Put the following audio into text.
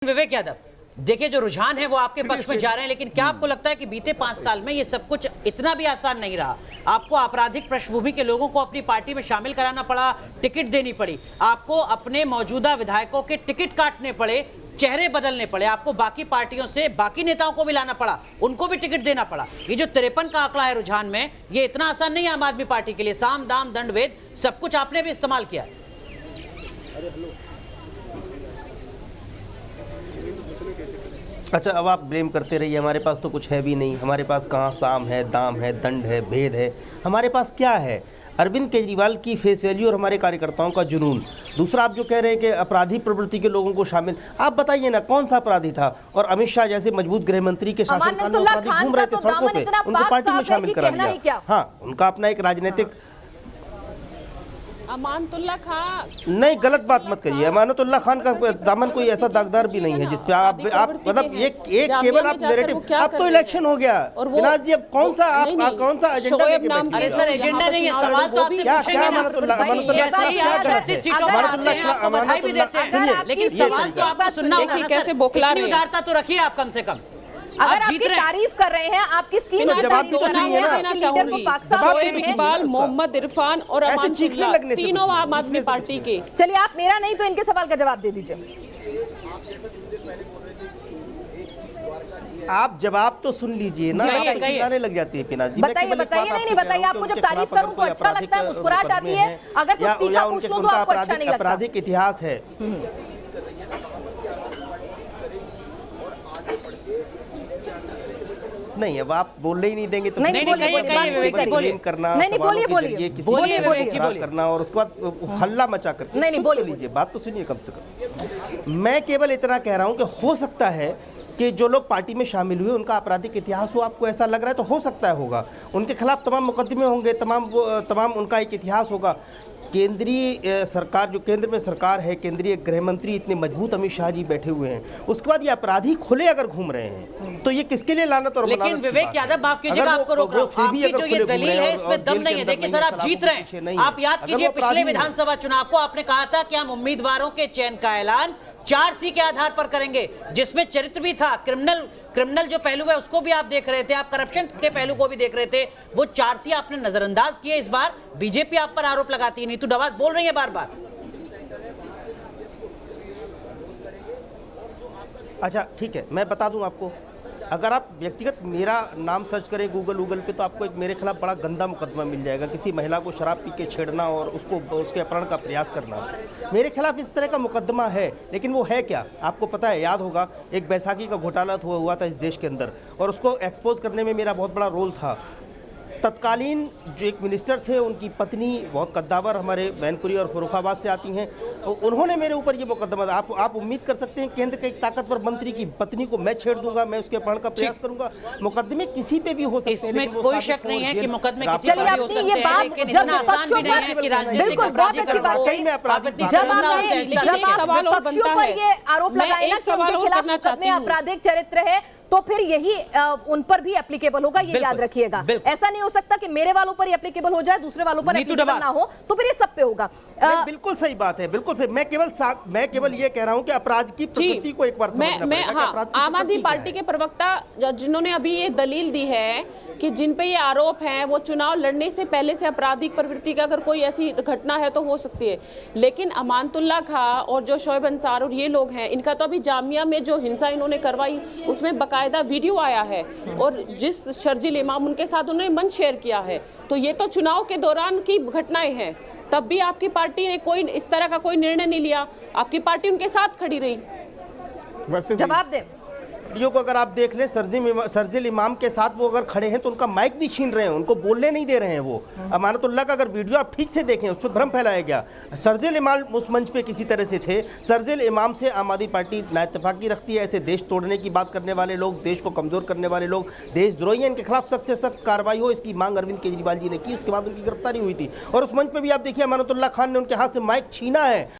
विवेक यादव, देखिए जो रुझान है वो आपके पक्ष में जा रहे हैं, लेकिन क्या आपको लगता है कि बीते 5 साल में ये सब कुछ इतना भी आसान नहीं रहा? आपको आपराधिक पृष्ठभूमि के लोगों को अपनी पार्टी में शामिल कराना पड़ा, टिकट देनी पड़ी, आपको अपने मौजूदा विधायकों के टिकट काटने पड़े, चेहरे बदलने पड़े, आपको बाकी पार्टियों से बाकी नेताओं को भी लाना पड़ा, उनको भी टिकट देना पड़ा। ये जो 53 का आंकड़ा है रुझान में, ये इतना आसान नहीं है आम आदमी पार्टी के लिए। साम दाम दंड भेद सब कुछ आपने भी इस्तेमाल किया है। अच्छा, अब आप ब्लेम करते रहिए, हमारे पास तो कुछ है भी नहीं। हमारे पास कहाँ साम है, दाम है, दंड है, भेद है? हमारे पास क्या है? अरविंद केजरीवाल की फेस वैल्यू और हमारे कार्यकर्ताओं का जुनून। दूसरा, आप जो कह रहे हैं कि अपराधी प्रवृत्ति के लोगों को शामिल, आप बताइए ना कौन सा अपराधी था? और अमित शाह जैसे मजबूत गृह मंत्री के शासनकाल में अपराधी घूम रहे थे सड़कों पे, उनको पार्टी में शामिल करा दिया। हाँ, उनका अपना एक राजनीतिक अमानतुल्लाह खान, नहीं, गलत बात मत करिए। अमानतुल्लाह खान का दामन कोई ऐसा दागदार भी नहीं है जिसपे आप मतलब एक केवल आप नैरेटिव। अब तो इलेक्शन हो गया विनाश जी, अब कौन सा एजेंडा लेके बैठे? अरे सर, एजेंडा नहीं है, सवाल तो आपसे पूछेंगे ना। जैसे ही आप 36 सीटों पर आते हैं आपको बधाई भी देते हैं, लेकिन सवाल तो आपको सुनना होगा ना। कैसे बौखला रहे हैं? उदारता तो रखिए आप कम से कम। अगर आपकी तारीफ कर रहे हैं, आपकी स्कीम देना चाहूंगी। शोएब इकबाल, मोहम्मद इरफान और अमानतुल्लाह तीनों आम आदमी पार्टी के। चलिए, आप मेरा नहीं तो इनके सवाल का जवाब दे दीजिए। आप जवाब तो सुन लीजिए ना, आप लग जाती है पिना जी। बताइए नहीं बताइए। आपको जब तारीफ करूं तो अच्छा लगता है, मुस्कुराहट आती है। अगर कुछ तीखा पूछ लूं तो आपको अच्छा नहीं लगता। आपराधिक इतिहास है। नहीं, अब आप बोलने ही नहीं देंगे तो नहीं करना और उसके बाद हल्ला मचा कर नहीं बोल लीजिए। बात तो सुनिए कम से कम। मैं केवल इतना कह रहा हूं कि हो सकता है कि जो लोग पार्टी में शामिल हुए उनका आपराधिक इतिहास हो, आपको ऐसा लग रहा है तो हो सकता है होगा। उनके खिलाफ तमाम मुकदमे होंगे, तमाम उनका एक इतिहास होगा। केंद्रीय सरकार, जो केंद्र में सरकार है, केंद्रीय गृह मंत्री इतने मजबूत अमित शाह जी बैठे हुए हैं, उसके बाद ये अपराधी खुले अगर घूम रहे हैं तो ये किसके लिए लानत और लेकिन विवेक यादव, माफ कीजिएगा आपको रोक रहा हूं, आपकी जो ये दलील है इसमें दम नहीं है। देखिए सर, आप जीत रहे हैं। आप याद कीजिए पिछले विधानसभा चुनाव को आपने कहा था कि हम उम्मीदवारों के चयन का ऐलान 4C के आधार पर करेंगे, जिसमें चरित्र भी था। क्रिमिनल जो पहलू है उसको भी आप देख रहे थे, आप करप्शन के पहलू को भी देख रहे थे। वो 4C आपने नजरअंदाज किए। इस बार बीजेपी आप पर आरोप लगाती है, नीतू डवास बोल रही है बार बार। अच्छा ठीक है, मैं बता दूं आपको, अगर आप व्यक्तिगत मेरा नाम सर्च करें गूगल पे तो आपको एक मेरे खिलाफ बड़ा गंदा मुकदमा मिल जाएगा। किसी महिला को शराब पी के छेड़ना और उसके अपहरण का प्रयास करना, मेरे खिलाफ इस तरह का मुकदमा है। लेकिन वो है क्या, आपको पता है? याद होगा, एक बैसाखी का घोटाला हुआ था इस देश के अंदर और उसको एक्सपोज करने में मेरा बहुत बड़ा रोल था। तत्कालीन जो एक मिनिस्टर थे, उनकी पत्नी बहुत कद्दावर हमारे मैनपुरी और फर्रुखाबाद से आती हैं, उन्होंने मेरे ऊपर ये मुकदमा। आप उम्मीद कर सकते हैं केंद्र के एक ताकतवर मंत्री की पत्नी को मैं छेड़ दूंगा, मैं उसके अपहरण का प्रयास करूंगा। मुकदमे किसी पे भी हो सकते हैं, इसमें कोई शक नहीं है कि मुकदमे किसी पे भी हो सकते हैं, लेकिन इतना आसान भी नहीं है कि राजनीतिक अपराधी को आरोप लगाए ना कि उनके खिलाफ आपराधिक चरित्र है तो फिर यही उन पर भी एप्लीकेबल होगा। ये याद रखिएगा। ऐसा नहीं हो सकता कि मेरे वालों पर एप्लीकेबल हो जाए, दूसरे वालों पर एप्लीकेबल ना हो, तो फिर ये सब पे होगा। बिल्कुल सही बात है, बिल्कुल सही। मैं केवल ये कह रहा हूं कि अपराध की प्रकृति को एक बार आम आदमी पार्टी के प्रवक्ता जिन्होंने अभी ये दलील दी है कि जिन पे ये आरोप हैं वो चुनाव लड़ने से पहले से आपराधिक प्रवृत्ति का अगर कोई ऐसी घटना है तो हो सकती है, लेकिन अमानतुल्लाह खान और जो शोएब अंसार और ये लोग हैं, इनका तो अभी जामिया में जो हिंसा इन्होंने करवाई उसमें बकायदा वीडियो आया है और जिस शर्जील इमाम उनके साथ उन्होंने मंच शेयर किया है, तो ये तो चुनाव के दौरान की घटनाएं हैं। तब भी आपकी पार्टी ने कोई इस तरह का कोई निर्णय नहीं लिया, आपकी पार्टी उनके साथ खड़ी रही। जवाब दे। वीडियो को अगर आप देख लें, शर्जील इमाम के साथ वो अगर खड़े हैं तो उनका माइक भी छीन रहे हैं, उनको बोलने नहीं दे रहे हैं। वो अमानतुल्लाह का अगर वीडियो आप ठीक से देखें, उस पर भ्रम फैलाया गया। शर्जील इमाम उस मंच पे किसी तरह से थे। शर्जील इमाम से आम आदमी पार्टी नाइत्तेफाकी रखती है। ऐसे देश तोड़ने की बात करने वाले लोग, देश को कमजोर करने वाले लोग देशद्रोही हैं, इनके खिलाफ सख्त से सख्त कार्रवाई हो, इसकी मांग अरविंद केजरीवाल जी ने की। उसके बाद उनकी गिरफ्तारी हुई थी और उस मंच पर भी आप देखिए अमानतुल्लाह खान ने उनके हाथ से माइक छीना है।